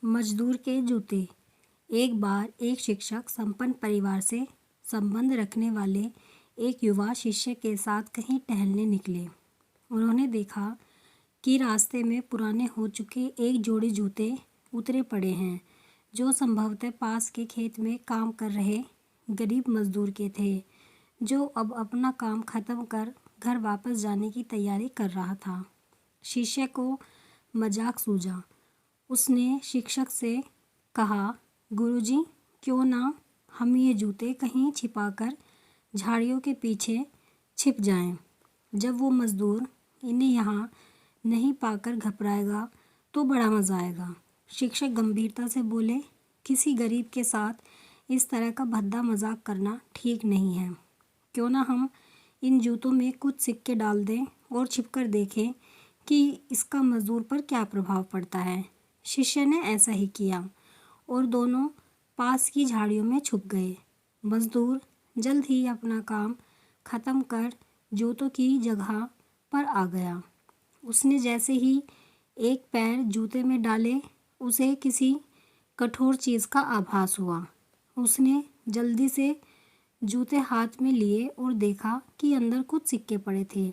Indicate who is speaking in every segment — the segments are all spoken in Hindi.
Speaker 1: मजदूर के जूते। एक बार एक शिक्षक संपन्न परिवार से संबंध रखने वाले एक युवा शिष्य के साथ कहीं टहलने निकले। उन्होंने देखा कि रास्ते में पुराने हो चुके एक जोड़ी जूते उतरे पड़े हैं, जो संभवतः पास के खेत में काम कर रहे गरीब मजदूर के थे, जो अब अपना काम खत्म कर घर वापस जाने की तैयारी कर रहा था। शिष्य को मजाक सूझा। उसने शिक्षक से कहा, गुरुजी, क्यों ना हम ये जूते कहीं छिपाकर झाड़ियों के पीछे छिप जाएं। जब वो मजदूर इन्हें यहाँ नहीं पाकर घबराएगा तो बड़ा मज़ा आएगा। शिक्षक गंभीरता से बोले, किसी गरीब के साथ इस तरह का भद्दा मजाक करना ठीक नहीं है। क्यों ना हम इन जूतों में कुछ सिक्के डाल दें और छिपकर देखें कि इसका मजदूर पर क्या प्रभाव पड़ता है। शिष्य ने ऐसा ही किया और दोनों पास की झाड़ियों में छुप गए। मजदूर जल्द ही अपना काम खत्म कर जूतों की जगह पर आ गया। उसने जैसे ही एक पैर जूते में डाले, उसे किसी कठोर चीज़ का आभास हुआ। उसने जल्दी से जूते हाथ में लिए और देखा कि अंदर कुछ सिक्के पड़े थे।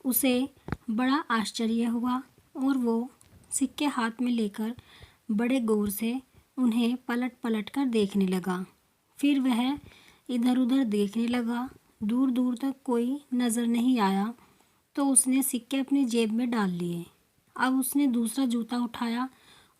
Speaker 1: उसे बड़ा आश्चर्य हुआ और वो सिक्के हाथ में लेकर बड़े गौर से उन्हें पलट पलट कर देखने लगा। फिर वह इधर उधर देखने लगा। दूर दूर तक कोई नज़र नहीं आया तो उसने सिक्के अपनी जेब में डाल लिए। अब उसने दूसरा जूता उठाया,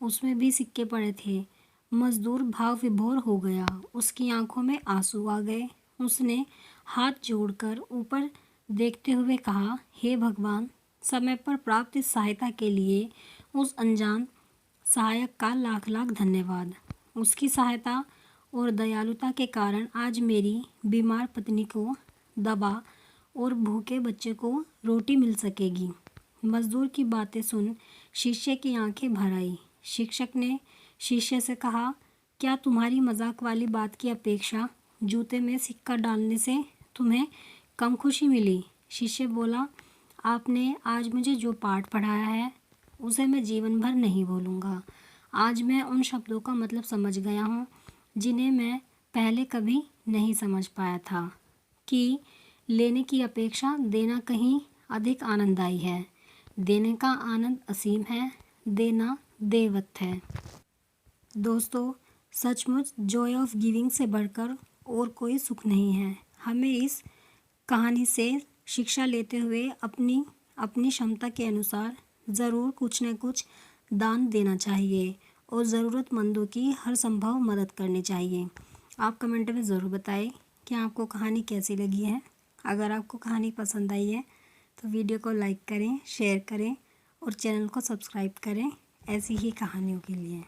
Speaker 1: उसमें भी सिक्के पड़े थे। मजदूर भाव विभोर हो गया। उसकी आंखों में आंसू आ गए। उसने हाथ जोड़कर ऊपर देखते हुए कहा, हे भगवान, समय पर प्राप्त इस सहायता के लिए उस अनजान सहायक का लाख लाख धन्यवाद। उसकी सहायता और दयालुता के कारण आज मेरी बीमार पत्नी को दवा और भूखे बच्चे को रोटी मिल सकेगी। मजदूर की बातें सुन शिष्य की आंखें भर आई। शिक्षक ने शिष्य से कहा, क्या तुम्हारी मजाक वाली बात की अपेक्षा जूते में सिक्का डालने से तुम्हें कम खुशी मिली? शिष्य बोला, आपने आज मुझे जो पाठ पढ़ाया है उसे मैं जीवन भर नहीं भूलूंगा। आज मैं उन शब्दों का मतलब समझ गया हूँ जिन्हें मैं पहले कभी नहीं समझ पाया था, कि लेने की अपेक्षा देना कहीं अधिक आनंददायी है। देने का आनंद असीम है, देना देवत्व है। दोस्तों, सचमुच जॉय ऑफ गिविंग से बढ़कर और कोई सुख नहीं है। हमें इस कहानी से शिक्षा लेते हुए अपनी क्षमता के अनुसार ज़रूर कुछ न कुछ दान देना चाहिए और ज़रूरतमंदों की हर संभव मदद करनी चाहिए। आप कमेंट में ज़रूर बताएं कि आपको कहानी कैसी लगी है। अगर आपको कहानी पसंद आई है तो वीडियो को लाइक करें, शेयर करें और चैनल को सब्सक्राइब करें ऐसी ही कहानियों के लिए।